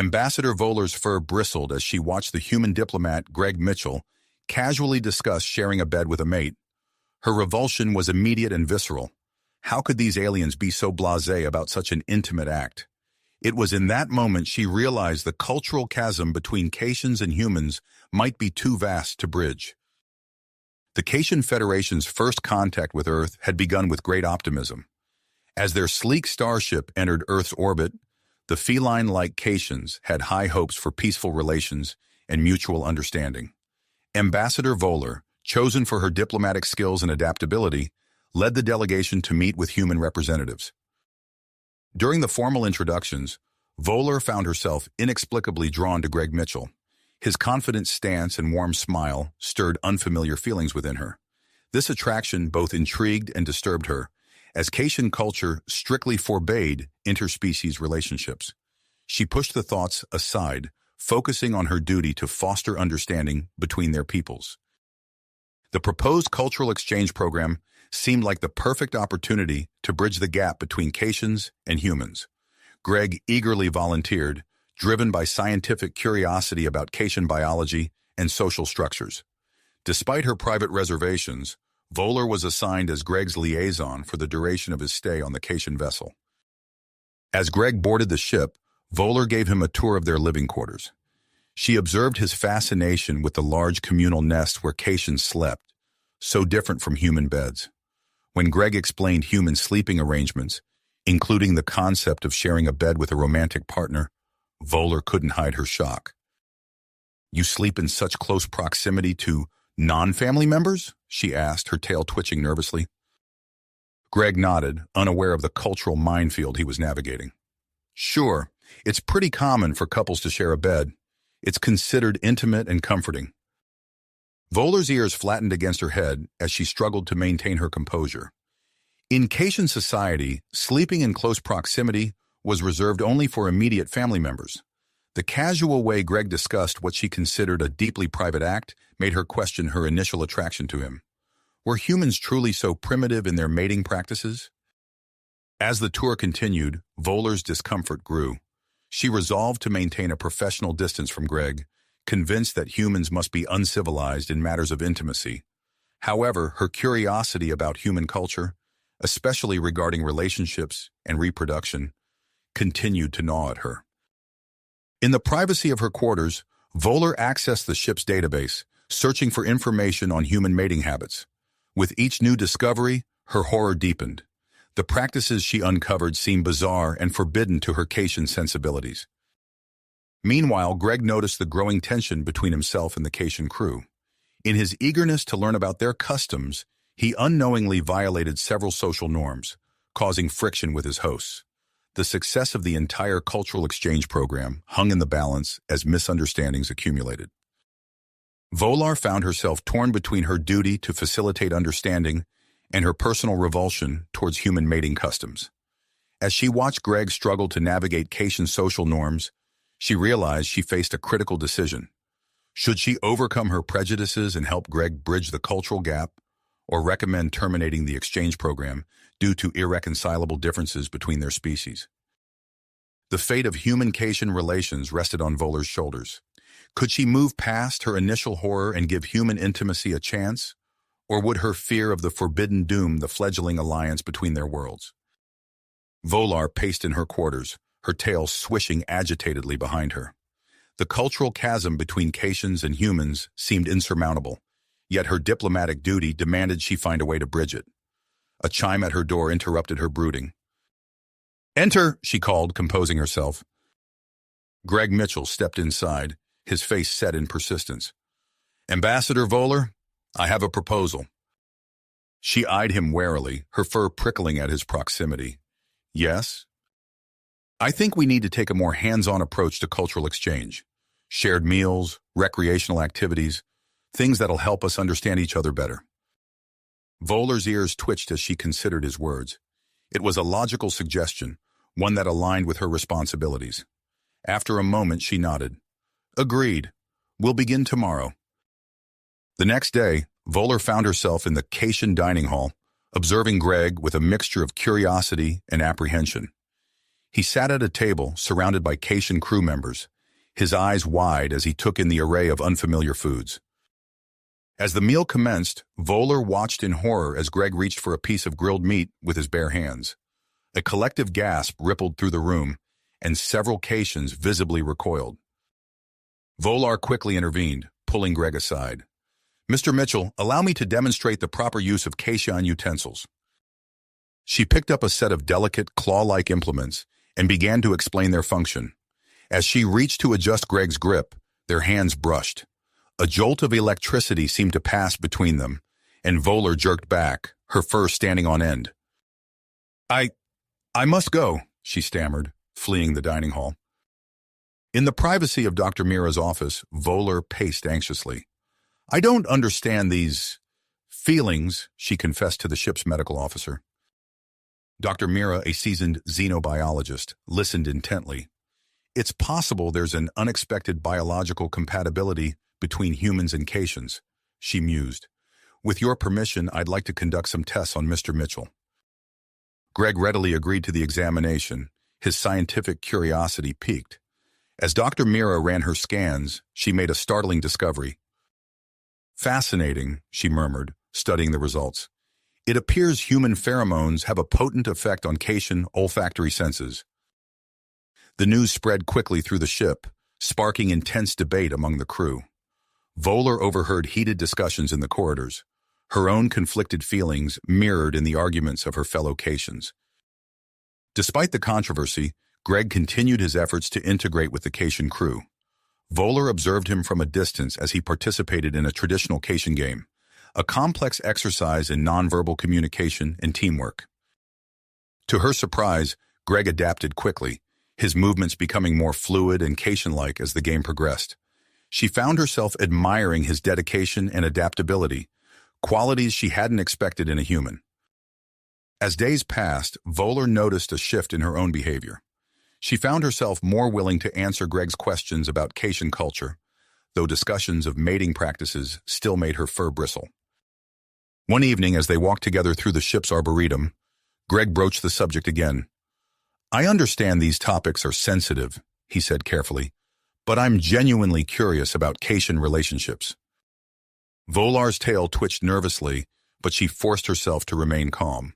Ambassador Voeller's fur bristled as she watched the human diplomat Greg Mitchell casually discuss sharing a bed with a mate. Her revulsion was immediate and visceral. How could these aliens be so blasé about such an intimate act? It was in that moment she realized the cultural chasm between Caitians and humans might be too vast to bridge. The Caitian Federation's first contact with Earth had begun with great optimism. As their sleek starship entered Earth's orbit, the feline-like Caitians had high hopes for peaceful relations and mutual understanding. Ambassador Voeller, chosen for her diplomatic skills and adaptability, led the delegation to meet with human representatives. During the formal introductions, Voeller found herself inexplicably drawn to Greg Mitchell. His confident stance and warm smile stirred unfamiliar feelings within her. This attraction both intrigued and disturbed her, as Caitian culture strictly forbade interspecies relationships. She pushed the thoughts aside, focusing on her duty to foster understanding between their peoples. The proposed cultural exchange program seemed like the perfect opportunity to bridge the gap between Caitians and humans. Greg eagerly volunteered, driven by scientific curiosity about Caitian biology and social structures. Despite her private reservations, Voeller was assigned as Greg's liaison for the duration of his stay on the Caitian vessel. As Greg boarded the ship, Voeller gave him a tour of their living quarters. She observed his fascination with the large communal nest where Caitians slept, so different from human beds. When Greg explained human sleeping arrangements, including the concept of sharing a bed with a romantic partner, Voeller couldn't hide her shock. "You sleep in such close proximity to non-family members?" she asked, her tail twitching nervously. Greg nodded, unaware of the cultural minefield he was navigating. "Sure, it's pretty common for couples to share a bed. It's considered intimate and comforting." Voeller's ears flattened against her head as she struggled to maintain her composure. In Caitian society, sleeping in close proximity was reserved only for immediate family members. The casual way Greg discussed what she considered a deeply private act made her question her initial attraction to him. Were humans truly so primitive in their mating practices? As the tour continued, Voeller's discomfort grew. She resolved to maintain a professional distance from Greg, convinced that humans must be uncivilized in matters of intimacy. However, her curiosity about human culture, especially regarding relationships and reproduction, continued to gnaw at her. In the privacy of her quarters, Voeller accessed the ship's database, searching for information on human mating habits. With each new discovery, her horror deepened. The practices she uncovered seemed bizarre and forbidden to her Caitian sensibilities. Meanwhile, Greg noticed the growing tension between himself and the Caitian crew. In his eagerness to learn about their customs, he unknowingly violated several social norms, causing friction with his hosts. The success of the entire cultural exchange program hung in the balance as misunderstandings accumulated. Voeller found herself torn between her duty to facilitate understanding and her personal revulsion towards human mating customs. As she watched Greg struggle to navigate Caitian social norms, she realized she faced a critical decision. Should she overcome her prejudices and help Greg bridge the cultural gap, or recommend terminating the exchange program due to irreconcilable differences between their species? The fate of human-Caitian relations rested on Voeller's shoulders. Could she move past her initial horror and give human intimacy a chance? Or would her fear of the forbidden doom the fledgling alliance between their worlds? Voeller paced in her quarters, her tail swishing agitatedly behind her. The cultural chasm between Caitians and humans seemed insurmountable, yet her diplomatic duty demanded she find a way to bridge it. A chime at her door interrupted her brooding. "Enter," she called, composing herself. Greg Mitchell stepped inside, his face set in persistence. "Ambassador Voeller, I have a proposal." She eyed him warily, her fur prickling at his proximity. "Yes?" "I think we need to take a more hands-on approach to cultural exchange. Shared meals, recreational activities, things that'll help us understand each other better." Voeller's ears twitched as she considered his words. It was a logical suggestion, one that aligned with her responsibilities. After a moment, she nodded. "Agreed. We'll begin tomorrow." The next day, Voeller found herself in the Caitian dining hall, observing Greg with a mixture of curiosity and apprehension. He sat at a table surrounded by Cation crew members, his eyes wide as he took in the array of unfamiliar foods. As the meal commenced, Voller watched in horror as Greg reached for a piece of grilled meat with his bare hands. A collective gasp rippled through the room, and several Cations visibly recoiled. Voller quickly intervened, pulling Greg aside. "Mr. Mitchell, allow me to demonstrate the proper use of Cation utensils." She picked up a set of delicate, claw-like implements and began to explain their function. As she reached to adjust Greg's grip, their hands brushed. A jolt of electricity seemed to pass between them, and Voller jerked back, her fur standing on end. I must go," she stammered, fleeing the dining hall. In the privacy of Dr. Mira's office, Voller paced anxiously. "I don't understand these feelings," she confessed to the ship's medical officer. Dr. Mira, a seasoned xenobiologist, listened intently. "It's possible there's an unexpected biological compatibility between humans and Cations," she mused. "With your permission, I'd like to conduct some tests on Mr. Mitchell." Greg readily agreed to the examination, his scientific curiosity piqued. As Dr. Mira ran her scans, she made a startling discovery. "Fascinating," she murmured, studying the results. "It appears human pheromones have a potent effect on Cation olfactory senses." The news spread quickly through the ship, sparking intense debate among the crew. Voller overheard heated discussions in the corridors, her own conflicted feelings mirrored in the arguments of her fellow Cations. Despite the controversy, Greg continued his efforts to integrate with the Cation crew. Voller observed him from a distance as he participated in a traditional Cation game, a complex exercise in nonverbal communication and teamwork. To her surprise, Greg adapted quickly, his movements becoming more fluid and Cation-like as the game progressed. She found herself admiring his dedication and adaptability, qualities she hadn't expected in a human. As days passed, Voller noticed a shift in her own behavior. She found herself more willing to answer Greg's questions about Cation culture, though discussions of mating practices still made her fur bristle. One evening, as they walked together through the ship's arboretum, Greg broached the subject again. "I understand these topics are sensitive," he said carefully, "but I'm genuinely curious about Cation relationships." Vollar's tail twitched nervously, but she forced herself to remain calm.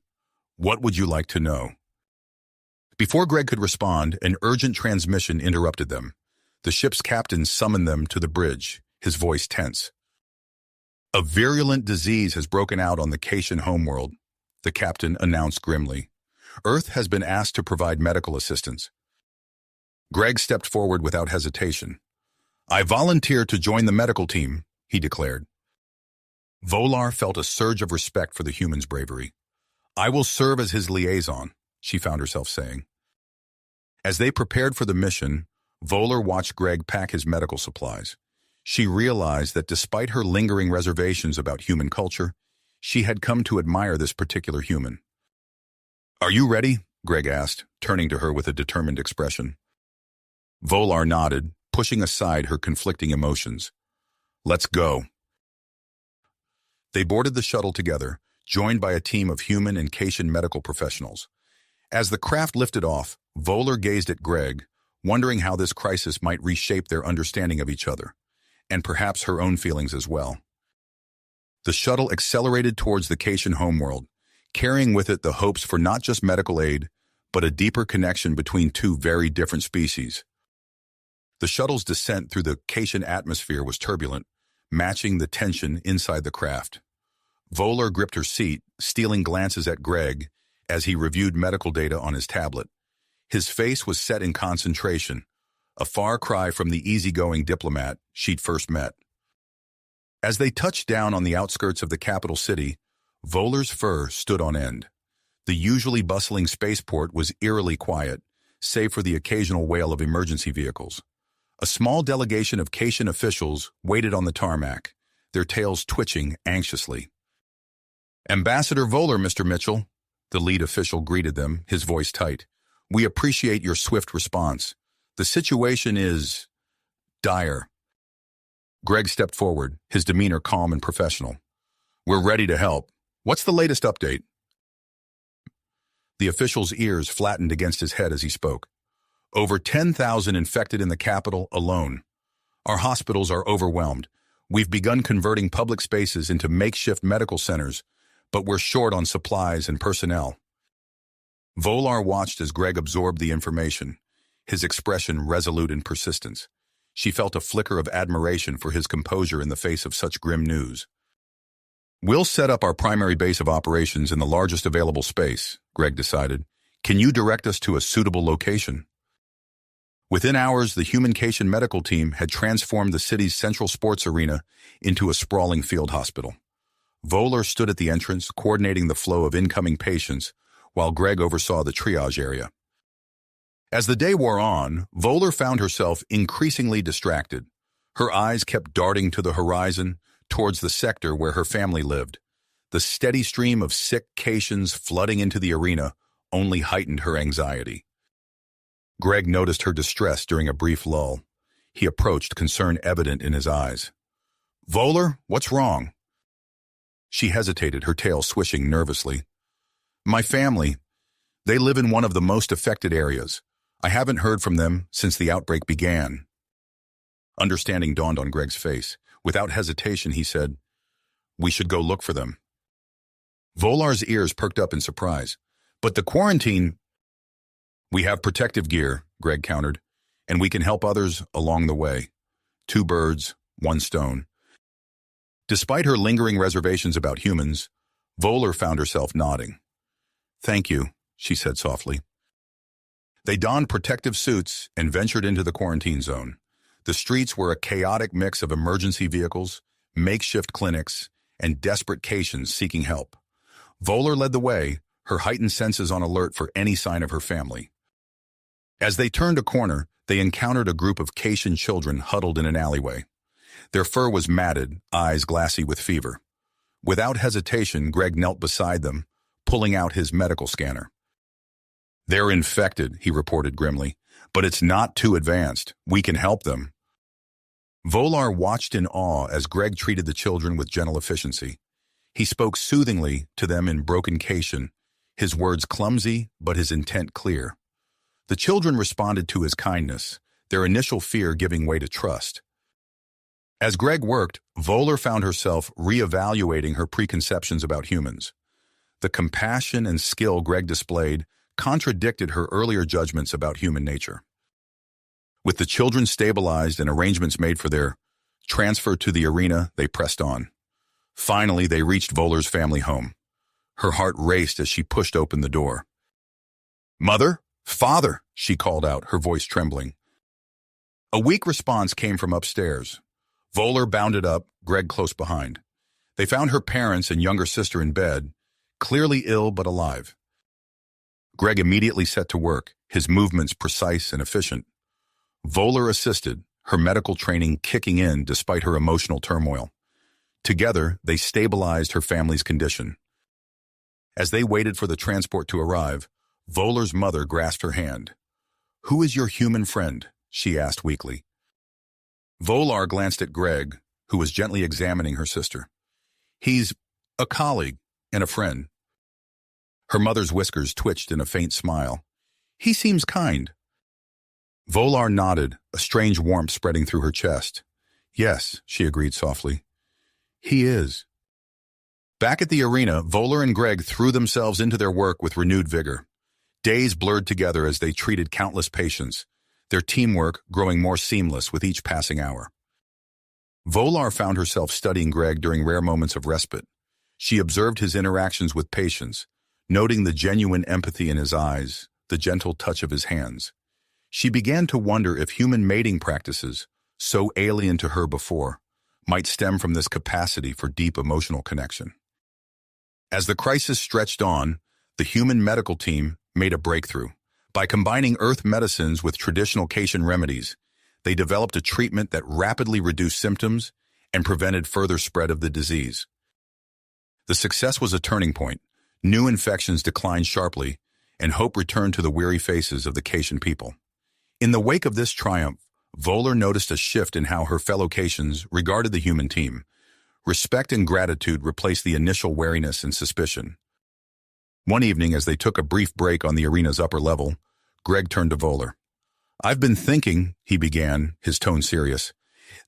"What would you like to know?" Before Greg could respond, an urgent transmission interrupted them. The ship's captain summoned them to the bridge, his voice tense. "A virulent disease has broken out on the Cation homeworld," the captain announced grimly. "Earth has been asked to provide medical assistance." Greg stepped forward without hesitation. "I volunteer to join the medical team," he declared. Voller felt a surge of respect for the human's bravery. "I will serve as his liaison," she found herself saying. As they prepared for the mission, Voller watched Greg pack his medical supplies. She realized that despite her lingering reservations about human culture, she had come to admire this particular human. "Are you ready?" Greg asked, turning to her with a determined expression. Voller nodded, pushing aside her conflicting emotions. "Let's go." They boarded the shuttle together, joined by a team of human and Cation medical professionals. As the craft lifted off, Voller gazed at Greg, wondering how this crisis might reshape their understanding of each other, and perhaps her own feelings as well. The shuttle accelerated towards the Cation homeworld, carrying with it the hopes for not just medical aid, but a deeper connection between two very different species. The shuttle's descent through the Cation atmosphere was turbulent, matching the tension inside the craft. Voller gripped her seat, stealing glances at Greg as he reviewed medical data on his tablet. His face was set in concentration, a far cry from the easygoing diplomat she'd first met. As they touched down on the outskirts of the capital city, Voller's fur stood on end. The usually bustling spaceport was eerily quiet, save for the occasional wail of emergency vehicles. A small delegation of Cation officials waited on the tarmac, their tails twitching anxiously. "Ambassador Voller, Mr. Mitchell," the lead official greeted them, his voice tight. "We appreciate your swift response. The situation is dire." Greg stepped forward, his demeanor calm and professional. "We're ready to help. What's the latest update?" The official's ears flattened against his head as he spoke. Over 10,000 infected in the capital alone. Our hospitals are overwhelmed. We've begun converting public spaces into makeshift medical centers, but we're short on supplies and personnel. Volar watched as Greg absorbed the information, his expression resolute in persistence. She felt a flicker of admiration for his composure in the face of such grim news. We'll set up our primary base of operations in the largest available space, Greg decided. Can you direct us to a suitable location? Within hours, the Humancation medical team had transformed the city's central sports arena into a sprawling field hospital. Volar stood at the entrance, coordinating the flow of incoming patients, while Greg oversaw the triage area. As the day wore on, Volar found herself increasingly distracted. Her eyes kept darting to the horizon, towards the sector where her family lived. The steady stream of sick Cations flooding into the arena only heightened her anxiety. Greg noticed her distress during a brief lull. He approached, concern evident in his eyes. Volar, what's wrong? She hesitated, her tail swishing nervously. My family. They live in one of the most affected areas. I haven't heard from them since the outbreak began. Understanding dawned on Greg's face. Without hesitation, he said, We should go look for them. Volar's ears perked up in surprise. But the quarantine... We have protective gear, Greg countered, and we can help others along the way. 2 birds, 1 stone. Despite her lingering reservations about humans, Volar found herself nodding. Thank you, she said softly. They donned protective suits and ventured into the quarantine zone. The streets were a chaotic mix of emergency vehicles, makeshift clinics, and desperate Cations seeking help. Volar led the way, her heightened senses on alert for any sign of her family. As they turned a corner, they encountered a group of Cation children huddled in an alleyway. Their fur was matted, eyes glassy with fever. Without hesitation, Greg knelt beside them, pulling out his medical scanner. They're infected, he reported grimly, but it's not too advanced. We can help them. Volar watched in awe as Greg treated the children with gentle efficiency. He spoke soothingly to them in broken Cation, his words clumsy but his intent clear. The children responded to his kindness, their initial fear giving way to trust. As Greg worked, Volar found herself reevaluating her preconceptions about humans. The compassion and skill Greg displayed contradicted her earlier judgments about human nature. With the children stabilized and arrangements made for their transfer to the arena, they pressed on. Finally, they reached Volar's family home. Her heart raced as she pushed open the door. Mother? Father, she called out, her voice trembling. A weak response came from upstairs. Volar bounded up, Greg close behind. They found her parents and younger sister in bed, clearly ill but alive. Greg immediately set to work, his movements precise and efficient. Volar assisted, her medical training kicking in despite her emotional turmoil. Together, they stabilized her family's condition. As they waited for the transport to arrive, Volar's mother grasped her hand. Who is your human friend? She asked weakly. Volar glanced at Greg, who was gently examining her sister. He's a colleague and a friend. Her mother's whiskers twitched in a faint smile. He seems kind. Volar nodded, a strange warmth spreading through her chest. Yes, she agreed softly. He is. Back at the arena, Volar and Greg threw themselves into their work with renewed vigor. Days blurred together as they treated countless patients, their teamwork growing more seamless with each passing hour. Volar found herself studying Greg during rare moments of respite. She observed his interactions with patients, noting the genuine empathy in his eyes, the gentle touch of his hands. She began to wonder if human mating practices, so alien to her before, might stem from this capacity for deep emotional connection. As the crisis stretched on, the human medical team made a breakthrough. By combining earth medicines with traditional Cation remedies, they developed a treatment that rapidly reduced symptoms and prevented further spread of the disease. The success was a turning point. New infections declined sharply, and hope returned to the weary faces of the Cation people. In the wake of this triumph, Volar noticed a shift in how her fellow Cations regarded the human team. Respect and gratitude replaced the initial wariness and suspicion. One evening, as they took a brief break on the arena's upper level, Greg turned to Voller. "I've been thinking," he began, his tone serious.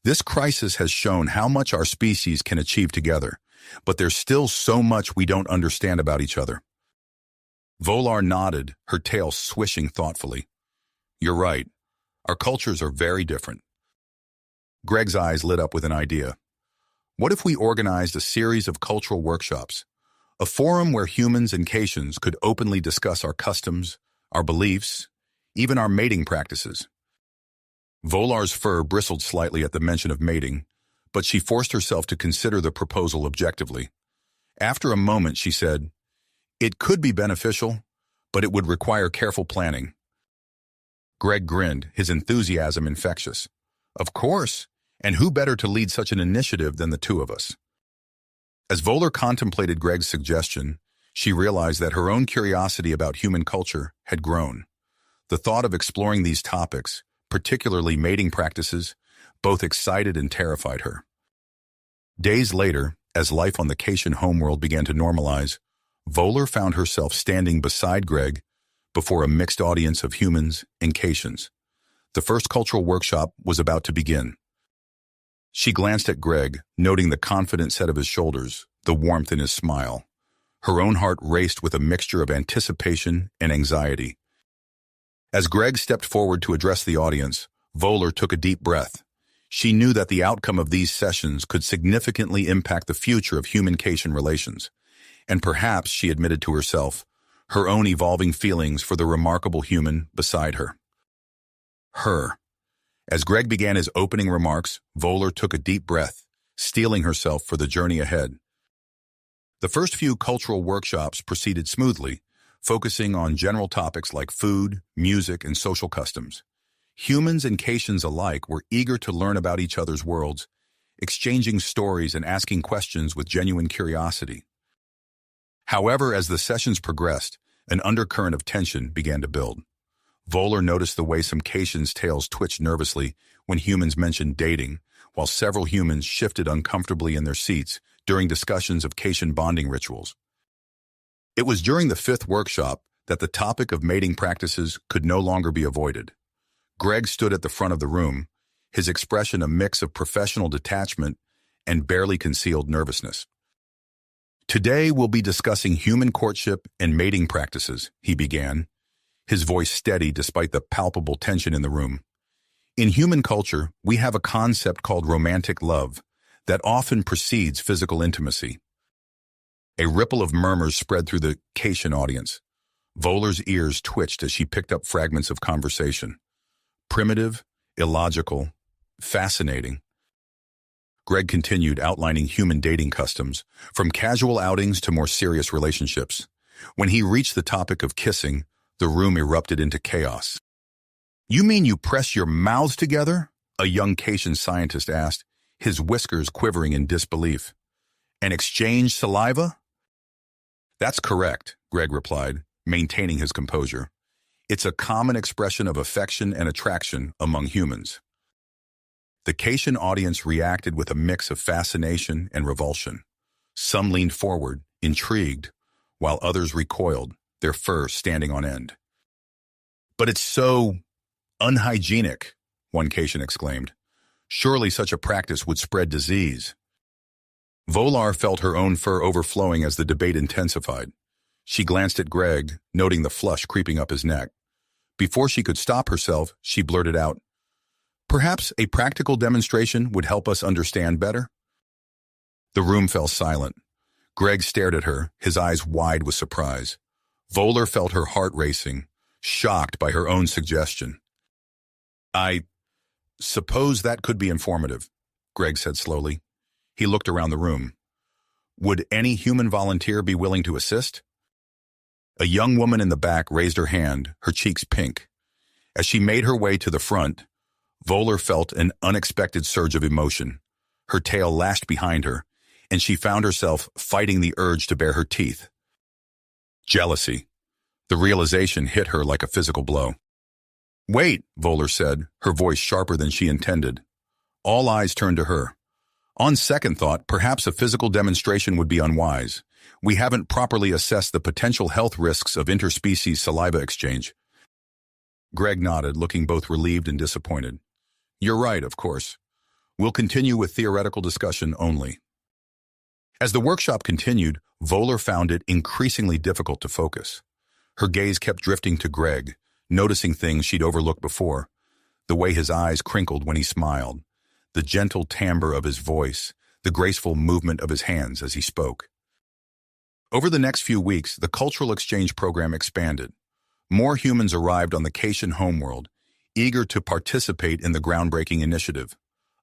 "This crisis has shown how much our species can achieve together, but there's still so much we don't understand about each other." Volar nodded, her tail swishing thoughtfully. "You're right. Our cultures are very different." Greg's eyes lit up with an idea. What if we organized a series of cultural workshops, a forum where humans and Caitians could openly discuss our customs, our beliefs, even our mating practices? Volar's fur bristled slightly at the mention of mating, but she forced herself to consider the proposal objectively. After a moment, she said, "It could be beneficial, but it would require careful planning." Greg grinned, his enthusiasm infectious. "Of course, and who better to lead such an initiative than the two of us?" As Voller contemplated Greg's suggestion, she realized that her own curiosity about human culture had grown. The thought of exploring these topics, particularly mating practices, both excited and terrified her. Days later, as life on the Caitian homeworld began to normalize, Voller found herself standing beside Greg before a mixed audience of humans and Caitians. The first cultural workshop was about to begin. She glanced at Greg, noting the confident set of his shoulders, the warmth in his smile. Her own heart raced with a mixture of anticipation and anxiety. As Greg stepped forward to address the audience, Voller took a deep breath. She knew that the outcome of these sessions could significantly impact the future of human-Caitian relations, and perhaps, she admitted to herself, her own evolving feelings for the remarkable human beside her. As Greg began his opening remarks, Voller took a deep breath, steeling herself for the journey ahead. The first few cultural workshops proceeded smoothly, focusing on general topics like food, music, and social customs. Humans and Caitians alike were eager to learn about each other's worlds, exchanging stories and asking questions with genuine curiosity. However, as the sessions progressed, an undercurrent of tension began to build. Voller noticed the way some Caitians' tails twitched nervously when humans mentioned dating, while several humans shifted uncomfortably in their seats during discussions of Caitian bonding rituals. It was during the fifth workshop that the topic of mating practices could no longer be avoided. Greg stood at the front of the room, his expression a mix of professional detachment and barely concealed nervousness. "Today we'll be discussing human courtship and mating practices," he began, his voice steady despite the palpable tension in the room. "In human culture, we have a concept called romantic love that often precedes physical intimacy." A ripple of murmurs spread through the Caitian audience. Voller's ears twitched as she picked up fragments of conversation. Primitive, illogical, fascinating. Greg continued outlining human dating customs, from casual outings to more serious relationships. When he reached the topic of kissing, the room erupted into chaos. "You mean you press your mouths together?" a young Caitian scientist asked, his whiskers quivering in disbelief. "And exchange saliva?" "That's correct," Greg replied, maintaining his composure. "It's a common expression of affection and attraction among humans." The Caitian audience reacted with a mix of fascination and revulsion. Some leaned forward, intrigued, while others recoiled, their fur standing on end. "But it's so unhygienic," one Caitian exclaimed. "Surely such a practice would spread disease." Volar felt her own fur overflowing as the debate intensified. She glanced at Greg, noting the flush creeping up his neck. Before she could stop herself, she blurted out, "Perhaps a practical demonstration would help us understand better?" The room fell silent. Greg stared at her, his eyes wide with surprise. Voller felt her heart racing, shocked by her own suggestion. "I suppose that could be informative," Greg said slowly. He looked around the room. "Would any human volunteer be willing to assist?" A young woman in the back raised her hand, her cheeks pink. As she made her way to the front, Voller felt an unexpected surge of emotion. Her tail lashed behind her, and she found herself fighting the urge to bare her teeth. Jealousy. The realization hit her like a physical blow. "Wait," Voller said, her voice sharper than she intended. All eyes turned to her. On second thought, perhaps a physical demonstration would be unwise. We haven't properly assessed the potential health risks of interspecies saliva exchange. Greg nodded, looking both relieved and disappointed. You're right, of course. We'll continue with theoretical discussion only. As the workshop continued, Voller found it increasingly difficult to focus. Her gaze kept drifting to Greg, noticing things she'd overlooked before. The way his eyes crinkled when he smiled, the gentle timbre of his voice, the graceful movement of his hands as he spoke. Over the next few weeks, the cultural exchange program expanded. More humans arrived on the Cation homeworld, eager to participate in the groundbreaking initiative.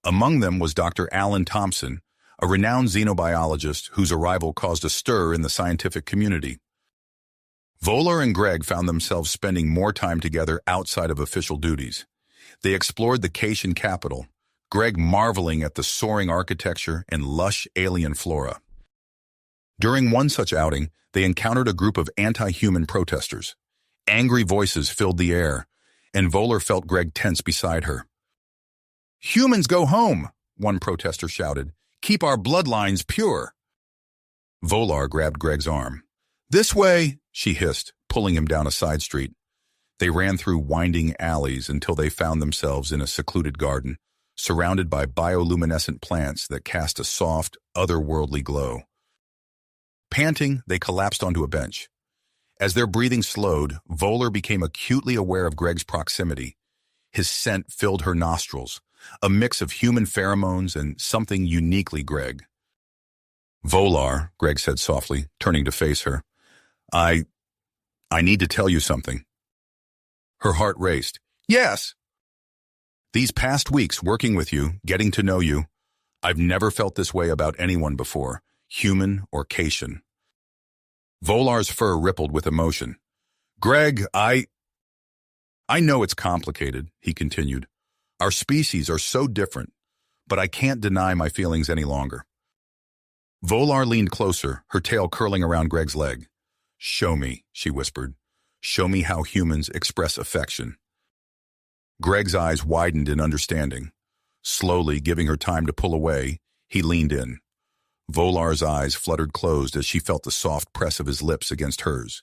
Among them was Dr. Alan Thompson, a renowned xenobiologist whose arrival caused a stir in the scientific community. Voller and Greg found themselves spending more time together outside of official duties. They explored the Cation capital, Greg marveling at the soaring architecture and lush alien flora. During one such outing, they encountered a group of anti-human protesters. Angry voices filled the air, and Voller felt Greg tense beside her. "Humans go home," one protester shouted. "Keep our bloodlines pure." Voller grabbed Greg's arm. "This way," she hissed, pulling him down a side street. They ran through winding alleys until they found themselves in a secluded garden, surrounded by bioluminescent plants that cast a soft, otherworldly glow. Panting, they collapsed onto a bench. As their breathing slowed, Voller became acutely aware of Greg's proximity. His scent filled her nostrils, a mix of human pheromones and something uniquely Greg. "Voller," Greg said softly, turning to face her. I need to tell you something." Her heart raced. "Yes." "These past weeks working with you, getting to know you, I've never felt this way about anyone before, human or Cation." Vollar's fur rippled with emotion. "Greg, I know it's complicated," he continued. "Our species are so different, but I can't deny my feelings any longer." Voller leaned closer, her tail curling around Greg's leg. "Show me," she whispered. "Show me how humans express affection." Greg's eyes widened in understanding. Slowly, giving her time to pull away, he leaned in. Vollar's eyes fluttered closed as she felt the soft press of his lips against hers.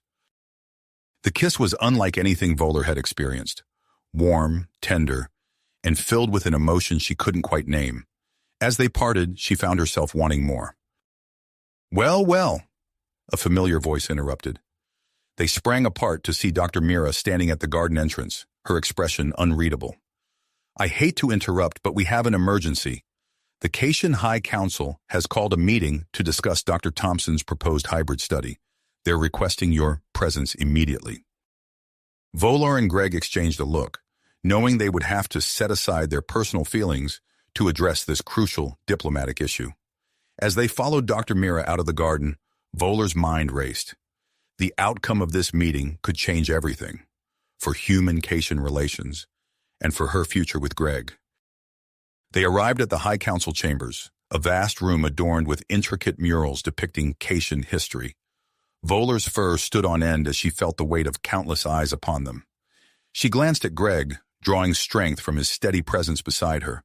The kiss was unlike anything Voller had experienced. Warm, tender, and filled with an emotion she couldn't quite name. As they parted, she found herself wanting more. "Well, well," a familiar voice interrupted. They sprang apart to see Dr. Mira standing at the garden entrance, her expression unreadable. "I hate to interrupt, but we have an emergency. The Cation High Council has called a meeting to discuss Dr. Thompson's proposed hybrid study. They're requesting your presence immediately." Voller and Greg exchanged a look, knowing they would have to set aside their personal feelings to address this crucial diplomatic issue. As they followed Dr. Mira out of the garden, Voller's mind raced. The outcome of this meeting could change everything, for human-Cation relations, and for her future with Greg. They arrived at the High Council chambers, a vast room adorned with intricate murals depicting Cation history. Voller's fur stood on end as she felt the weight of countless eyes upon them. She glanced at Greg, drawing strength from his steady presence beside her.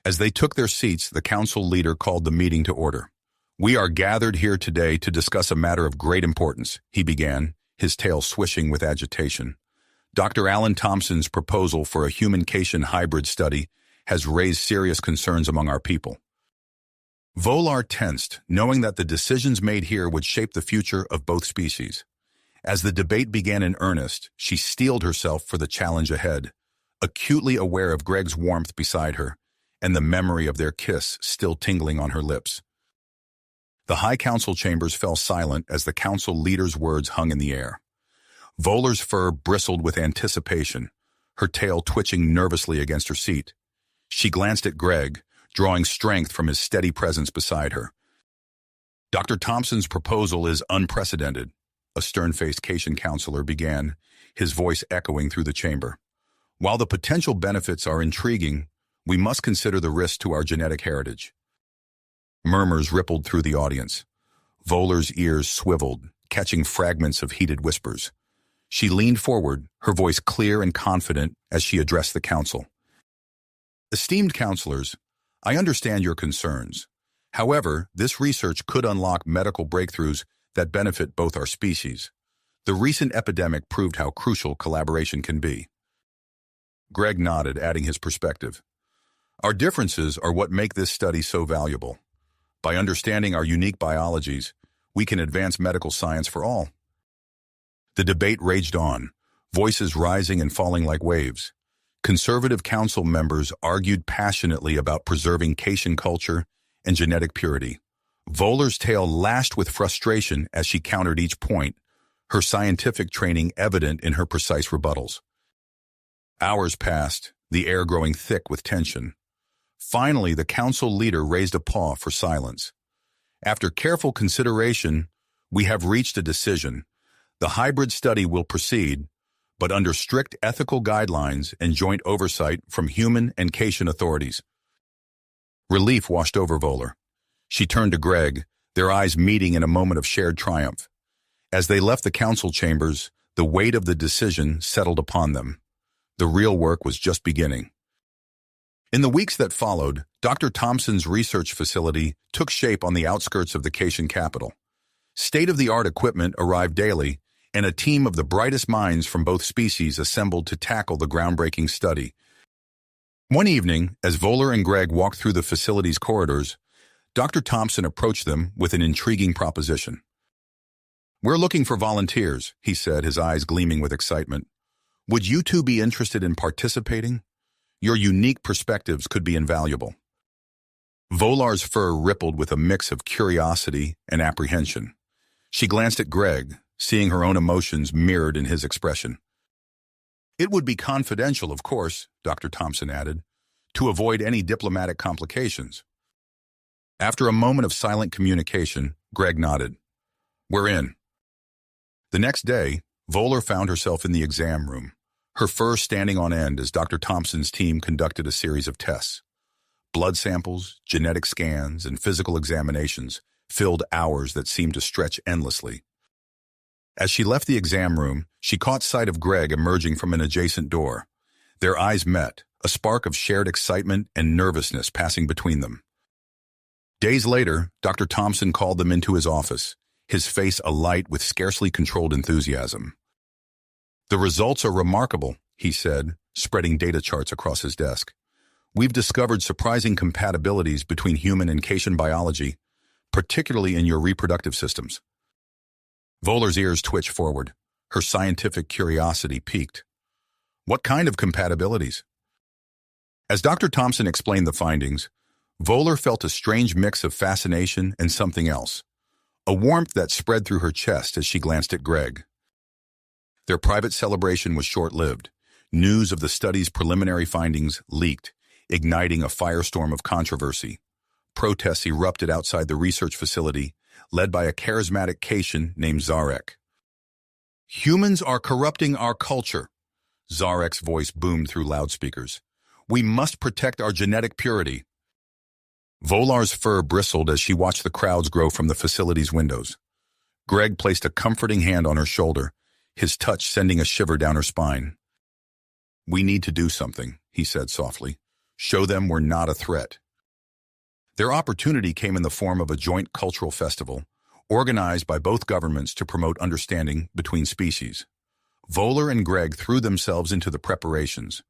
As they took their seats, the council leader called the meeting to order. "We are gathered here today to discuss a matter of great importance," he began, his tail swishing with agitation. "Dr. Alan Thompson's proposal for a human-Cation hybrid study has raised serious concerns among our people." Voller tensed, knowing that the decisions made here would shape the future of both species. As the debate began in earnest, she steeled herself for the challenge ahead, acutely aware of Greg's warmth beside her and the memory of their kiss still tingling on her lips. The High Council chambers fell silent as the council leader's words hung in the air. Voller's fur bristled with anticipation, her tail twitching nervously against her seat. She glanced at Greg, drawing strength from his steady presence beside her. "Dr. Thompson's proposal is unprecedented," a stern-faced Cation counselor began, his voice echoing through the chamber. "While the potential benefits are intriguing, we must consider the risk to our genetic heritage." Murmurs rippled through the audience. Voller's ears swiveled, catching fragments of heated whispers. She leaned forward, her voice clear and confident as she addressed the council. "Esteemed counselors, I understand your concerns. However, this research could unlock medical breakthroughs that benefit both our species. The recent epidemic proved how crucial collaboration can be. Greg nodded, adding his perspective. Our differences are what make this study so valuable. By understanding our unique biologies, we can advance medical science for all. The debate raged on, voices rising and falling like waves. Conservative council members argued passionately about preserving Cation culture and genetic purity. Voeller's tale lashed with frustration as she countered each point, her scientific training evident in her precise rebuttals. Hours passed, the air growing thick with tension. Finally, the council leader raised a paw for silence. After careful consideration, we have reached a decision. The hybrid study will proceed, but under strict ethical guidelines and joint oversight from human and Cation authorities. Relief washed over Voeller. She turned to Greg, their eyes meeting in a moment of shared triumph. As they left the council chambers, the weight of the decision settled upon them. The real work was just beginning. In the weeks that followed, Dr. Thompson's research facility took shape on the outskirts of the Cation capital. State-of-the-art equipment arrived daily, and a team of the brightest minds from both species assembled to tackle the groundbreaking study. One evening, as Voeller and Greg walked through the facility's corridors, Dr. Thompson approached them with an intriguing proposition. "We're looking for volunteers," he said, his eyes gleaming with excitement. "Would you two be interested in participating? Your unique perspectives could be invaluable." Voeller's fur rippled with a mix of curiosity and apprehension. She glanced at Greg, seeing her own emotions mirrored in his expression. "It would be confidential, of course," Dr. Thompson added, "to avoid any diplomatic complications." After a moment of silent communication, Greg nodded. "We're in." The next day, Voeller found herself in the exam room, her fur standing on end as Dr. Thompson's team conducted a series of tests. Blood samples, genetic scans, and physical examinations filled hours that seemed to stretch endlessly. As she left the exam room, she caught sight of Greg emerging from an adjacent door. Their eyes met, a spark of shared excitement and nervousness passing between them. Days later, Dr. Thompson called them into his office, his face alight with scarcely controlled enthusiasm. "The results are remarkable," he said, spreading data charts across his desk. "We've discovered surprising compatibilities between human and Cation biology, particularly in your reproductive systems." Voeller's ears twitched forward. Her scientific curiosity piqued. "What kind of compatibilities?" As Dr. Thompson explained the findings, Voeller felt a strange mix of fascination and something else, a warmth that spread through her chest as she glanced at Greg. Their private celebration was short-lived. News of the study's preliminary findings leaked, igniting a firestorm of controversy. Protests erupted outside the research facility, led by a charismatic Cation named Zarek. "Humans are corrupting our culture," Zarek's voice boomed through loudspeakers. "We must protect our genetic purity." Voeller's fur bristled as she watched the crowds grow from the facility's windows. Greg placed a comforting hand on her shoulder, his touch sending a shiver down her spine. "We need to do something," he said softly. "Show them we're not a threat." Their opportunity came in the form of a joint cultural festival, organized by both governments to promote understanding between species. Voeller and Greg threw themselves into the preparations,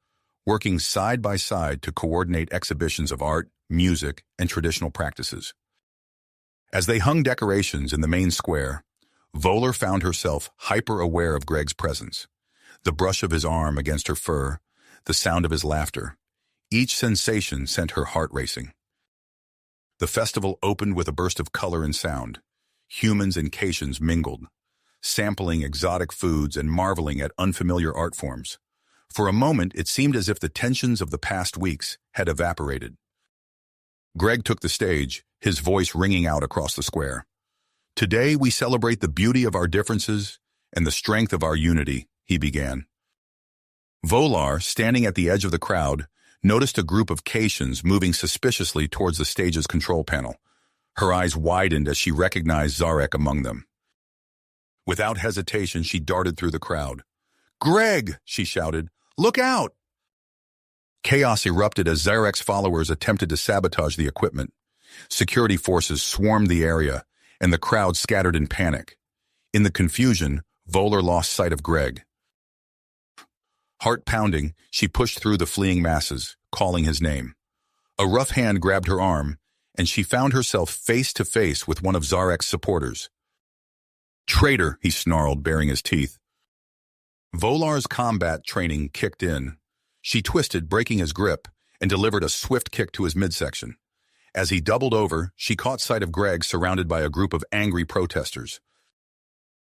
working side by side to coordinate exhibitions of art, music, and traditional practices. As they hung decorations in the main square, Voeller found herself hyper-aware of Greg's presence. The brush of his arm against her fur, the sound of his laughter. Each sensation sent her heart racing. The festival opened with a burst of color and sound. Humans and Cations mingled, sampling exotic foods and marveling at unfamiliar art forms. For a moment, it seemed as if the tensions of the past weeks had evaporated. Greg took the stage, his voice ringing out across the square. "Today we celebrate the beauty of our differences and the strength of our unity," he began. Voeller, standing at the edge of the crowd, noticed a group of Cations moving suspiciously towards the stage's control panel. Her eyes widened as she recognized Zarek among them. Without hesitation, she darted through the crowd. "Greg!" she shouted. "Look out!" Chaos erupted as Zarek's followers attempted to sabotage the equipment. Security forces swarmed the area, and the crowd scattered in panic. In the confusion, Voller lost sight of Greg. Heart pounding, she pushed through the fleeing masses, calling his name. A rough hand grabbed her arm, and she found herself face to face with one of Zarek's supporters. "Traitor," he snarled, baring his teeth. Vollar's combat training kicked in. She twisted, breaking his grip, and delivered a swift kick to his midsection. As he doubled over, she caught sight of Greg surrounded by a group of angry protesters.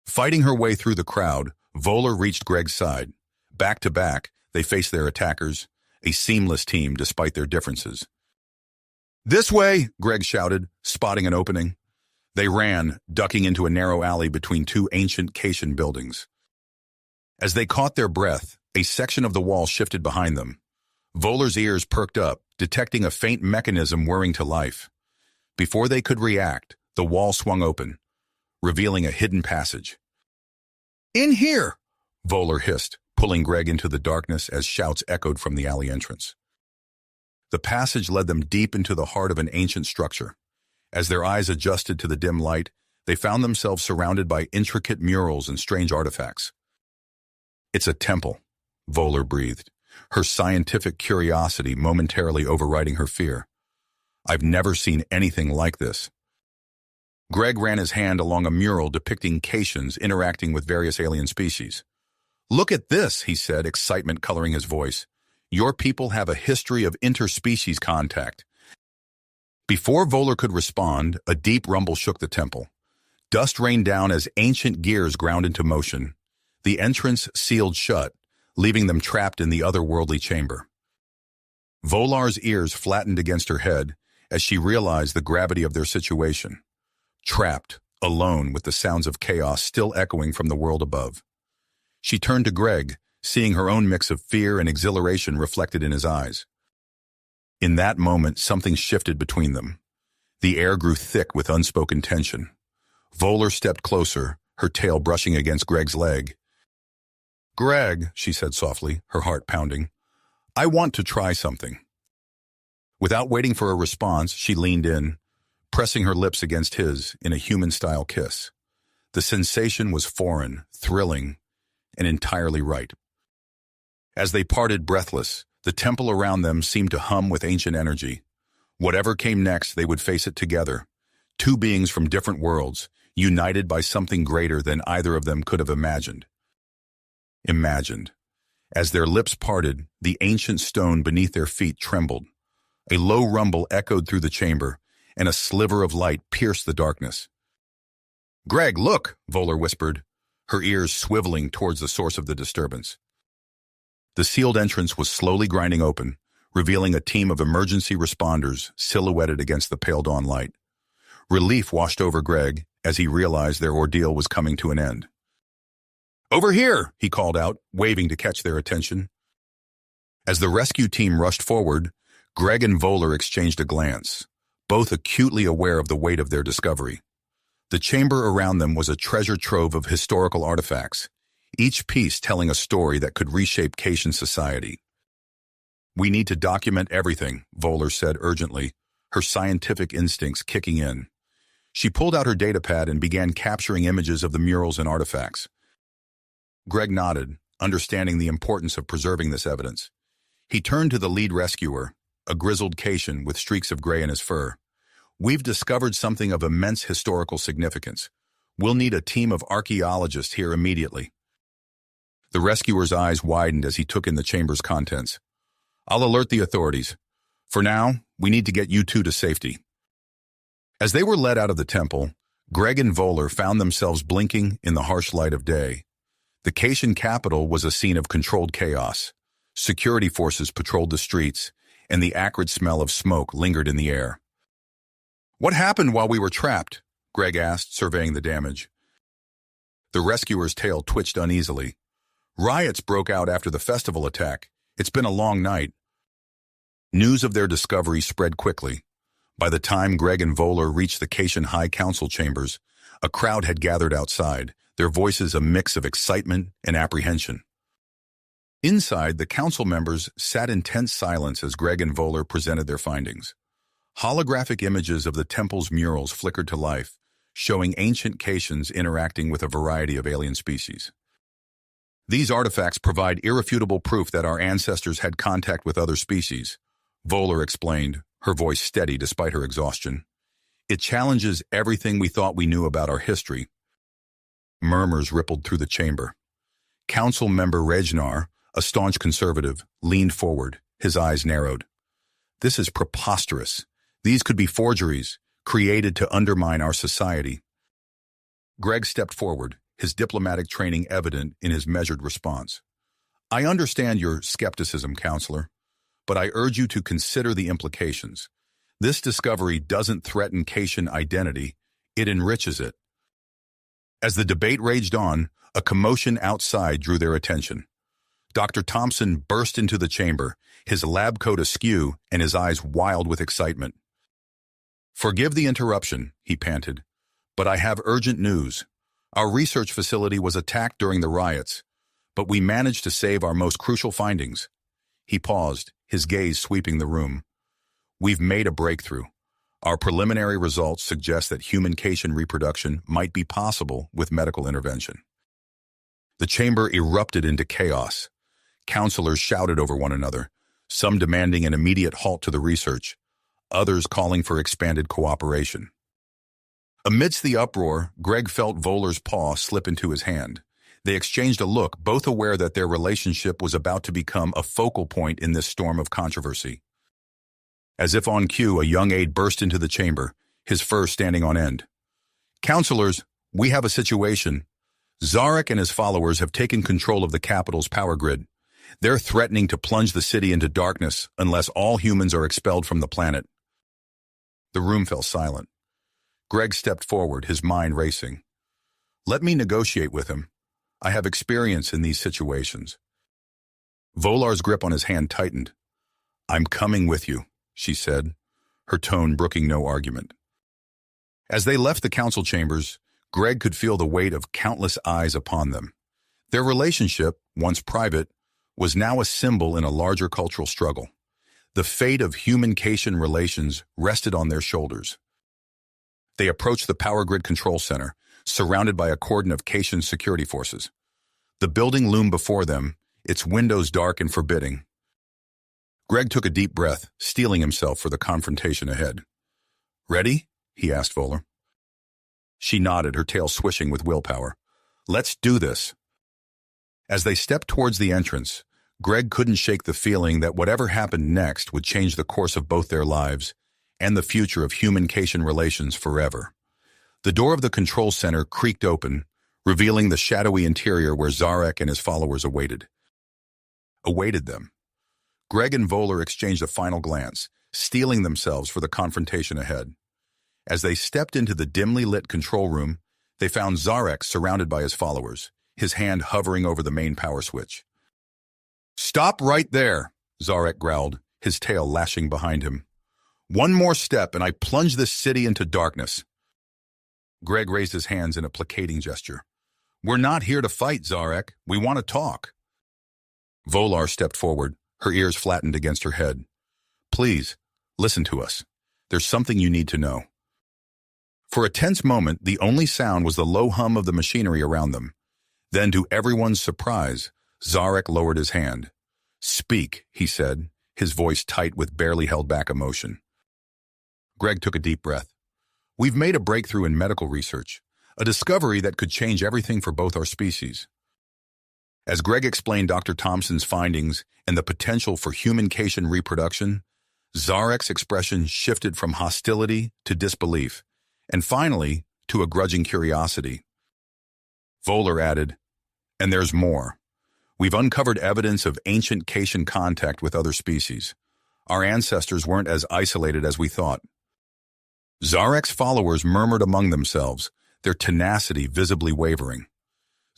Fighting her way through the crowd, Voller reached Greg's side. Back to back, they faced their attackers, a seamless team despite their differences. "This way!" Greg shouted, spotting an opening. They ran, ducking into a narrow alley between two ancient Cation buildings. As they caught their breath, a section of the wall shifted behind them. Voller's ears perked up, detecting a faint mechanism whirring to life. Before they could react, the wall swung open, revealing a hidden passage. "In here!" Voller hissed, pulling Greg into the darkness as shouts echoed from the alley entrance. The passage led them deep into the heart of an ancient structure. As their eyes adjusted to the dim light, they found themselves surrounded by intricate murals and strange artifacts. "It's a temple," Voller breathed, her scientific curiosity momentarily overriding her fear. "I've never seen anything like this." Greg ran his hand along a mural depicting Cations interacting with various alien species. "Look at this," he said, excitement coloring his voice. "Your people have a history of interspecies contact." Before Voller could respond, a deep rumble shook the temple. Dust rained down as ancient gears ground into motion. The entrance sealed shut, leaving them trapped in the otherworldly chamber. Vollar's ears flattened against her head as she realized the gravity of their situation. Trapped, alone with the sounds of chaos still echoing from the world above. She turned to Greg, seeing her own mix of fear and exhilaration reflected in his eyes. In that moment, something shifted between them. The air grew thick with unspoken tension. Voller stepped closer, her tail brushing against Greg's leg. "Greg," she said softly, her heart pounding, "I want to try something." Without waiting for a response, she leaned in, pressing her lips against his in a human-style kiss. The sensation was foreign, thrilling, and entirely right. As they parted breathless, the temple around them seemed to hum with ancient energy. Whatever came next, they would face it together. Two beings from different worlds, united by something greater than either of them could have imagined. As their lips parted, the ancient stone beneath their feet trembled. A low rumble echoed through the chamber, and a sliver of light pierced the darkness. "Greg, look!" Voller whispered, her ears swiveling towards the source of the disturbance. The sealed entrance was slowly grinding open, revealing a team of emergency responders silhouetted against the pale dawn light. Relief washed over Greg as he realized their ordeal was coming to an end. "Over here!" he called out, waving to catch their attention. As the rescue team rushed forward, Greg and Voller exchanged a glance, both acutely aware of the weight of their discovery. The chamber around them was a treasure trove of historical artifacts, each piece telling a story that could reshape Cation society. "We need to document everything," Voller said urgently, her scientific instincts kicking in. She pulled out her datapad and began capturing images of the murals and artifacts. Greg nodded, understanding the importance of preserving this evidence. He turned to the lead rescuer, a grizzled Cation with streaks of gray in his fur. "We've discovered something of immense historical significance. We'll need a team of archaeologists here immediately." The rescuer's eyes widened as he took in the chamber's contents. "I'll alert the authorities. For now, we need to get you two to safety." As they were led out of the temple, Greg and Voller found themselves blinking in the harsh light of day. The Cation capital was a scene of controlled chaos. Security forces patrolled the streets, and the acrid smell of smoke lingered in the air. "What happened while we were trapped?" Greg asked, surveying the damage. The rescuer's tail twitched uneasily. "Riots broke out after the festival attack. It's been a long night." News of their discovery spread quickly. By the time Greg and Voller reached the Cation High Council chambers, a crowd had gathered outside, their voices a mix of excitement and apprehension. Inside, the council members sat in tense silence as Greg and Voller presented their findings. Holographic images of the temple's murals flickered to life, showing ancient Caitians interacting with a variety of alien species. These artifacts provide irrefutable proof that our ancestors had contact with other species, Voller explained, her voice steady despite her exhaustion. It challenges everything we thought we knew about our history. Murmurs rippled through the chamber. Council member Regnar, a staunch conservative, leaned forward, his eyes narrowed. This is preposterous. These could be forgeries, created to undermine our society. Greg stepped forward, his diplomatic training evident in his measured response. I understand your skepticism, Counselor, but I urge you to consider the implications. This discovery doesn't threaten Caitian identity, it enriches it. As the debate raged on, a commotion outside drew their attention. Dr. Thompson burst into the chamber, his lab coat askew and his eyes wild with excitement. Forgive the interruption, he panted, but I have urgent news. Our research facility was attacked during the riots, but we managed to save our most crucial findings. He paused, his gaze sweeping the room. We've made a breakthrough. Our preliminary results suggest that human Caitian reproduction might be possible with medical intervention. The chamber erupted into chaos. Counselors shouted over one another, some demanding an immediate halt to the research, others calling for expanded cooperation. Amidst the uproar, Greg felt Voller's paw slip into his hand. They exchanged a look, both aware that their relationship was about to become a focal point in this storm of controversy. As if on cue, a young aide burst into the chamber, his fur standing on end. Counselors, we have a situation. Zarek and his followers have taken control of the capital's power grid. They're threatening to plunge the city into darkness unless all humans are expelled from the planet. The room fell silent. Greg stepped forward, his mind racing. Let me negotiate with him. I have experience in these situations. Volar's grip on his hand tightened. I'm coming with you, she said, her tone brooking no argument. As they left the council chambers, Greg could feel the weight of countless eyes upon them. Their relationship, once private, was now a symbol in a larger cultural struggle. The fate of human Caitian relations rested on their shoulders. They approached the power grid control center, surrounded by a cordon of Caitian security forces. The building loomed before them, its windows dark and forbidding. Greg took a deep breath, steeling himself for the confrontation ahead. Ready? He asked Voller. She nodded, her tail swishing with willpower. Let's do this. As they stepped towards the entrance, Greg couldn't shake the feeling that whatever happened next would change the course of both their lives and the future of human Caitian relations forever. The door of the control center creaked open, revealing the shadowy interior where Zarek and his followers awaited them. Greg and Voller exchanged a final glance, steeling themselves for the confrontation ahead. As they stepped into the dimly lit control room, they found Zarek surrounded by his followers, his hand hovering over the main power switch. Stop right there, Zarek growled, his tail lashing behind him. One more step and I plunge this city into darkness. Greg raised his hands in a placating gesture. We're not here to fight, Zarek. We want to talk. Volar stepped forward, her ears flattened against her head. Please, listen to us. There's something you need to know. For a tense moment, the only sound was the low hum of the machinery around them. Then, to everyone's surprise, Zarek lowered his hand. Speak, he said, his voice tight with barely held back emotion. Greg took a deep breath. We've made a breakthrough in medical research, a discovery that could change everything for both our species. As Greg explained Dr. Thompson's findings and the potential for human Caitian reproduction, Zarek's expression shifted from hostility to disbelief, and finally, to a grudging curiosity. Voller added, and there's more. We've uncovered evidence of ancient Caitian contact with other species. Our ancestors weren't as isolated as we thought. Zarek's followers murmured among themselves, their tenacity visibly wavering.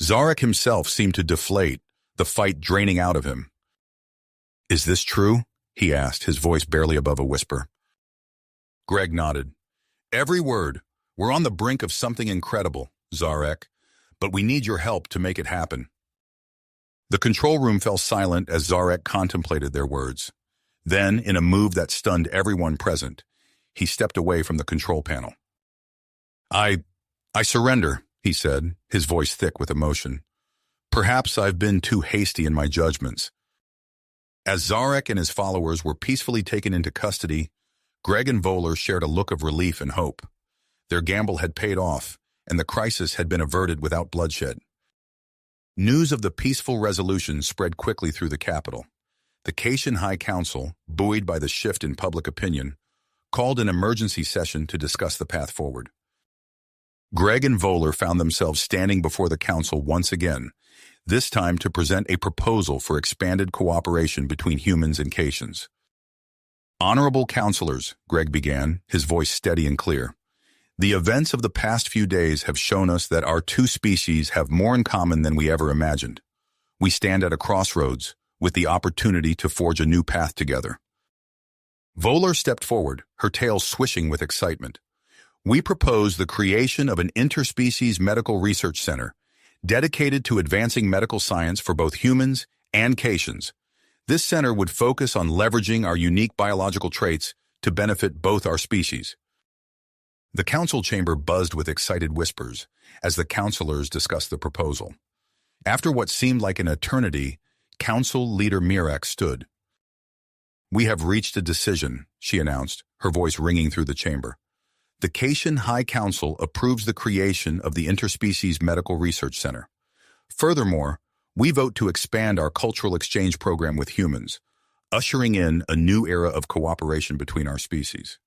Zarek himself seemed to deflate, the fight draining out of him. Is this true? He asked, his voice barely above a whisper. Greg nodded. Every word. We're on the brink of something incredible, Zarek, but we need your help to make it happen. The control room fell silent as Zarek contemplated their words. Then, in a move that stunned everyone present, he stepped away from the control panel. I surrender, he said, his voice thick with emotion. Perhaps I've been too hasty in my judgments. As Zarek and his followers were peacefully taken into custody, Greg and Voller shared a look of relief and hope. Their gamble had paid off, and the crisis had been averted without bloodshed. News of the peaceful resolution spread quickly through the capital. The Cation High Council, buoyed by the shift in public opinion, called an emergency session to discuss the path forward. Greg and Voller found themselves standing before the council once again, this time to present a proposal for expanded cooperation between humans and Cations. Honorable councilors, Greg began, his voice steady and clear. The events of the past few days have shown us that our two species have more in common than we ever imagined. We stand at a crossroads, with the opportunity to forge a new path together. Voller stepped forward, her tail swishing with excitement. We propose the creation of an interspecies medical research center, dedicated to advancing medical science for both humans and Cations. This center would focus on leveraging our unique biological traits to benefit both our species. The council chamber buzzed with excited whispers as the councilors discussed the proposal. After what seemed like an eternity, Council Leader Mirak stood. We have reached a decision, she announced, her voice ringing through the chamber. The Cation High Council approves the creation of the Interspecies Medical Research Center. Furthermore, we vote to expand our cultural exchange program with humans, ushering in a new era of cooperation between our species.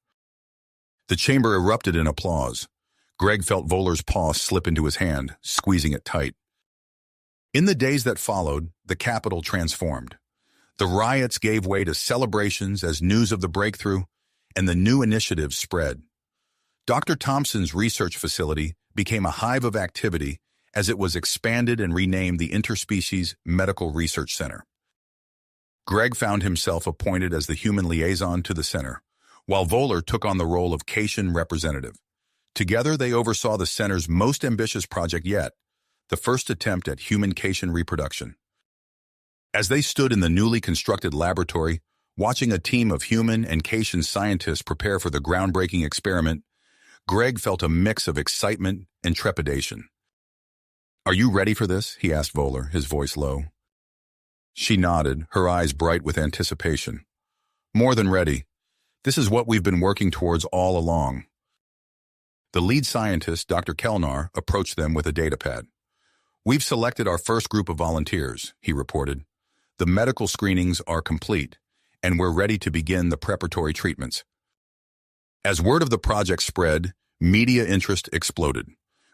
The chamber erupted in applause. Greg felt Voller's paw slip into his hand, squeezing it tight. In the days that followed, the capital transformed. The riots gave way to celebrations as news of the breakthrough, and the new initiatives spread. Dr. Thompson's research facility became a hive of activity as it was expanded and renamed the Interspecies Medical Research Center. Greg found himself appointed as the human liaison to the center, while Voller took on the role of Cation representative. Together, they oversaw the center's most ambitious project yet, the first attempt at human Cation reproduction. As they stood in the newly constructed laboratory, watching a team of human and Cation scientists prepare for the groundbreaking experiment, Greg felt a mix of excitement and trepidation. Are you ready for this? He asked Voller, his voice low. She nodded, her eyes bright with anticipation. More than ready. This is what we've been working towards all along. The lead scientist, Dr. Kelnar, approached them with a datapad. We've selected our first group of volunteers, he reported. The medical screenings are complete, and we're ready to begin the preparatory treatments. As word of the project spread, media interest exploded.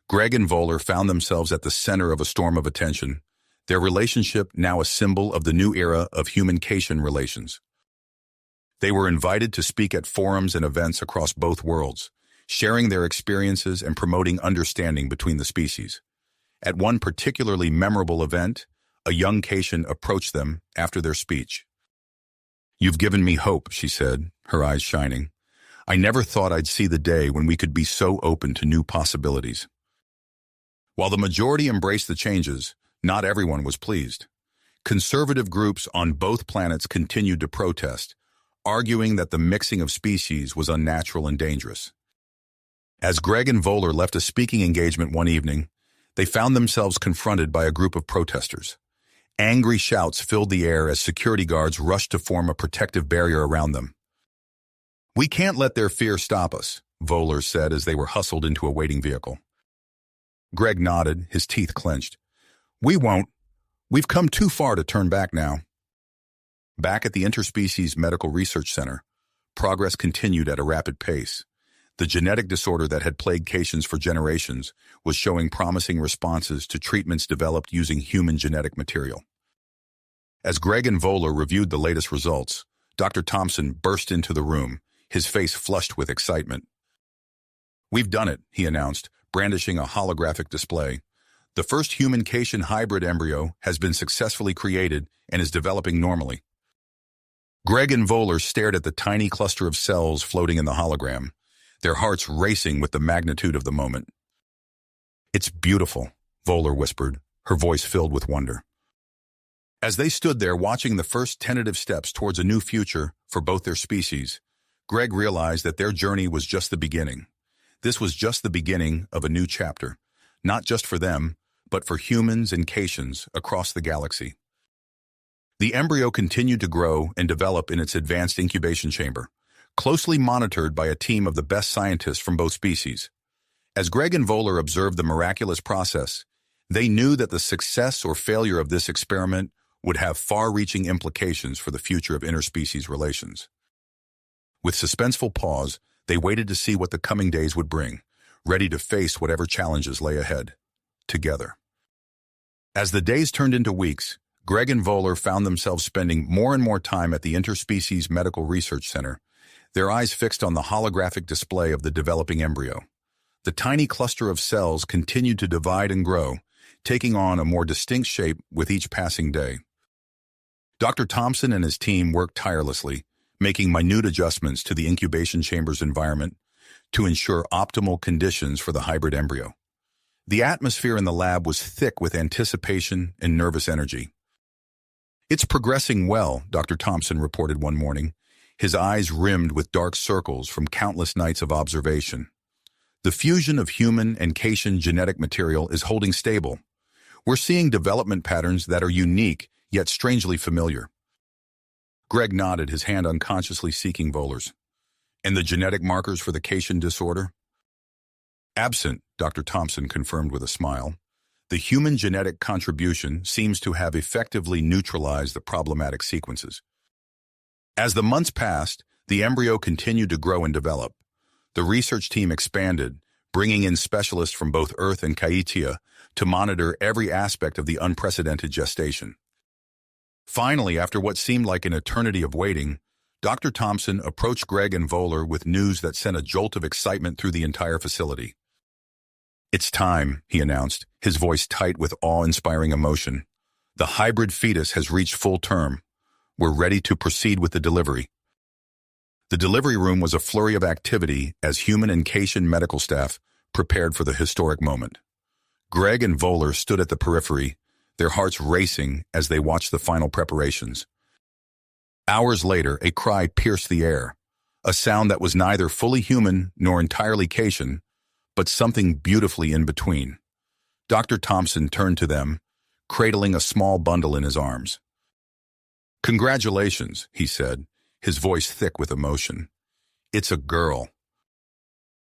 Greg and Voller found themselves at the center of a storm of attention, their relationship now a symbol of the new era of human-Cation relations. They were invited to speak at forums and events across both worlds, sharing their experiences and promoting understanding between the species. At one particularly memorable event, a young Cation approached them after their speech. You've given me hope, she said, her eyes shining. I never thought I'd see the day when we could be so open to new possibilities. While the majority embraced the changes, not everyone was pleased. Conservative groups on both planets continued to protest, arguing that the mixing of species was unnatural and dangerous. As Greg and Voller left a speaking engagement one evening, they found themselves confronted by a group of protesters. Angry shouts filled the air as security guards rushed to form a protective barrier around them. We can't let their fear stop us, Voller said as they were hustled into a waiting vehicle. Greg nodded, his teeth clenched. We won't. We've come too far to turn back now. Back at the Interspecies Medical Research Center, progress continued at a rapid pace. The genetic disorder that had plagued Cations for generations was showing promising responses to treatments developed using human genetic material. As Greg and Voller reviewed the latest results, Dr. Thompson burst into the room, his face flushed with excitement. We've done it, he announced, brandishing a holographic display. The first human Cation hybrid embryo has been successfully created and is developing normally. Greg and Voller stared at the tiny cluster of cells floating in the hologram, their hearts racing with the magnitude of the moment. It's beautiful, Voller whispered, her voice filled with wonder. As they stood there watching the first tentative steps towards a new future for both their species, Greg realized that their journey was just the beginning. This was just the beginning of a new chapter, not just for them, but for humans and Caitians across the galaxy. The embryo continued to grow and develop in its advanced incubation chamber, closely monitored by a team of the best scientists from both species. As Greg and Voller observed the miraculous process, they knew that the success or failure of this experiment would have far-reaching implications for the future of interspecies relations. With suspenseful pause, they waited to see what the coming days would bring, ready to face whatever challenges lay ahead, together. As the days turned into weeks, Greg and Voller found themselves spending more and more time at the Interspecies Medical Research Center, their eyes fixed on the holographic display of the developing embryo. The tiny cluster of cells continued to divide and grow, taking on a more distinct shape with each passing day. Dr. Thompson and his team worked tirelessly, making minute adjustments to the incubation chamber's environment to ensure optimal conditions for the hybrid embryo. The atmosphere in the lab was thick with anticipation and nervous energy. "It's progressing well," Dr. Thompson reported one morning, his eyes rimmed with dark circles from countless nights of observation. "The fusion of human and Caitian genetic material is holding stable. We're seeing development patterns that are unique, yet strangely familiar." Greg nodded, his hand unconsciously seeking Voller's. "And the genetic markers for the Caitian disorder?" "Absent," Dr. Thompson confirmed with a smile. "The human genetic contribution seems to have effectively neutralized the problematic sequences." As the months passed, the embryo continued to grow and develop. The research team expanded, bringing in specialists from both Earth and Caitia to monitor every aspect of the unprecedented gestation. Finally, after what seemed like an eternity of waiting, Dr. Thompson approached Greg and Voller with news that sent a jolt of excitement through the entire facility. "It's time," he announced, his voice tight with awe-inspiring emotion. "The hybrid fetus has reached full term. We're ready to proceed with the delivery." The delivery room was a flurry of activity as human and Caitian medical staff prepared for the historic moment. Greg and Voller stood at the periphery, their hearts racing as they watched the final preparations. Hours later, a cry pierced the air, a sound that was neither fully human nor entirely Caitian, but something beautifully in between. Dr. Thompson turned to them, cradling a small bundle in his arms. "Congratulations," he said, his voice thick with emotion. "It's a girl."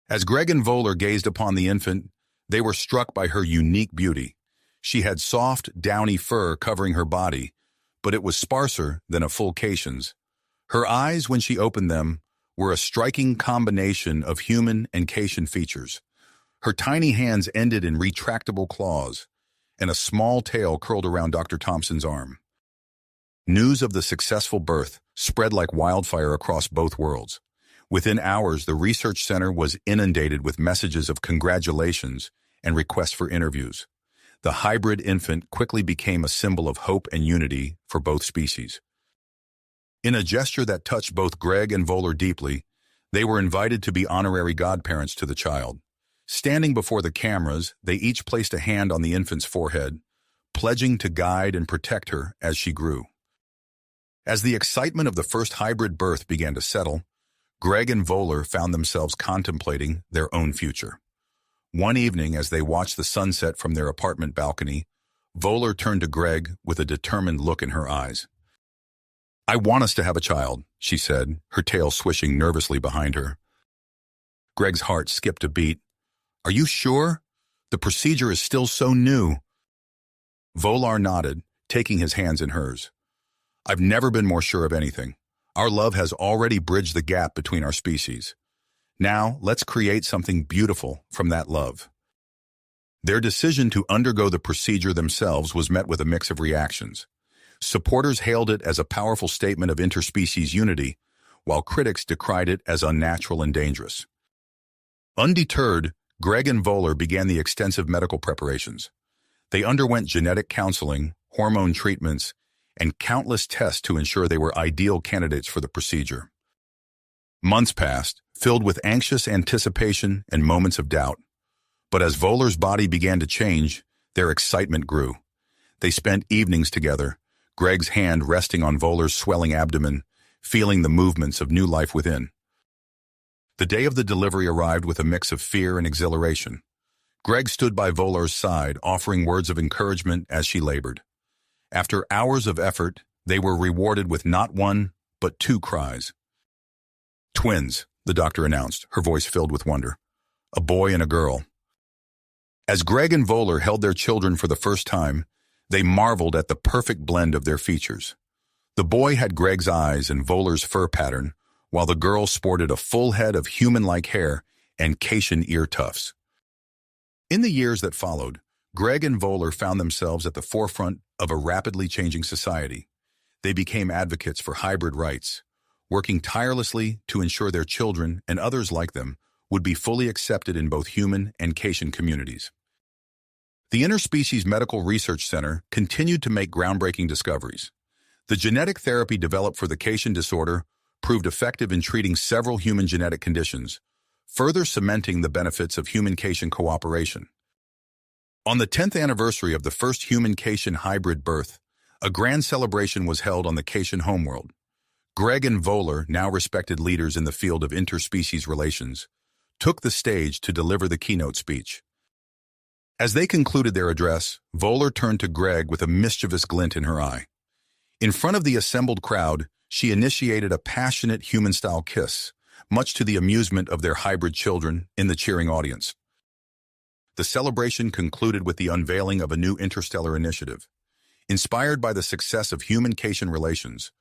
As Greg and Voller gazed upon the infant, they were struck by her unique beauty. She had soft, downy fur covering her body, but it was sparser than a full Caitian's. Her eyes, when she opened them, were a striking combination of human and Caitian features. Her tiny hands ended in retractable claws, and a small tail curled around Dr. Thompson's arm. News of the successful birth spread like wildfire across both worlds. Within hours, the research center was inundated with messages of congratulations and requests for interviews. The hybrid infant quickly became a symbol of hope and unity for both species. In a gesture that touched both Greg and Voller deeply, they were invited to be honorary godparents to the child. Standing before the cameras, they each placed a hand on the infant's forehead, pledging to guide and protect her as she grew. As the excitement of the first hybrid birth began to settle, Greg and Voller found themselves contemplating their own future. One evening, as they watched the sunset from their apartment balcony, Voller turned to Greg with a determined look in her eyes. "I want us to have a child," she said, her tail swishing nervously behind her. Greg's heart skipped a beat. "Are you sure? The procedure is still so new." Voller nodded, taking his hands in hers. "I've never been more sure of anything. Our love has already bridged the gap between our species. Now, let's create something beautiful from that love." Their decision to undergo the procedure themselves was met with a mix of reactions. Supporters hailed it as a powerful statement of interspecies unity, while critics decried it as unnatural and dangerous. Undeterred, Greg and Voller began the extensive medical preparations. They underwent genetic counseling, hormone treatments, and countless tests to ensure they were ideal candidates for the procedure. Months passed, filled with anxious anticipation and moments of doubt. But as Voller's body began to change, their excitement grew. They spent evenings together, Greg's hand resting on Voller's swelling abdomen, feeling the movements of new life within. The day of the delivery arrived with a mix of fear and exhilaration. Greg stood by Volar's side, offering words of encouragement as she labored. After hours of effort, they were rewarded with not one, but two cries. Twins, the doctor announced, her voice filled with wonder. A boy and a girl. As Greg and Volar held their children for the first time, they marveled at the perfect blend of their features. The boy had Greg's eyes and Volar's fur pattern, while the girl sported a full head of human-like hair and Caitian ear tufts. In the years that followed, Greg and Volar found themselves at the forefront of a rapidly changing society. They became advocates for hybrid rights, working tirelessly to ensure their children and others like them would be fully accepted in both human and Caitian communities. The Interspecies Medical Research Center continued to make groundbreaking discoveries. The genetic therapy developed for the Caitian disorder proved effective in treating several human genetic conditions, further cementing the benefits of human-Caitian cooperation. On the 10th anniversary of the first human-Caitian hybrid birth, a grand celebration was held on the Caitian homeworld. Greg and Volar, now respected leaders in the field of interspecies relations, took the stage to deliver the keynote speech. As they concluded their address, Volar turned to Greg with a mischievous glint in her eye. In front of the assembled crowd, she initiated a passionate human-style kiss, much to the amusement of their hybrid children in the cheering audience. The celebration concluded with the unveiling of a new interstellar initiative. Inspired by the success of human-Caitian relations,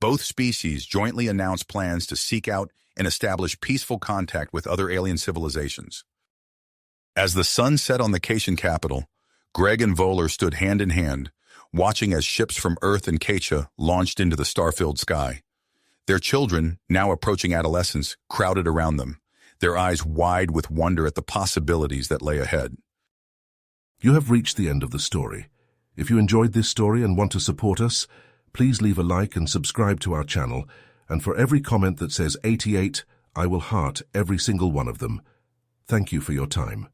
both species jointly announced plans to seek out and establish peaceful contact with other alien civilizations. As the sun set on the Caitian capital, Greg and Volar stood hand in hand, watching as ships from Earth and Catia launched into the star-filled sky. Their children, now approaching adolescence, crowded around them, their eyes wide with wonder at the possibilities that lay ahead. You have reached the end of the story. If you enjoyed this story and want to support us, please leave a like and subscribe to our channel, and for every comment that says 88, I will heart every single one of them. Thank you for your time.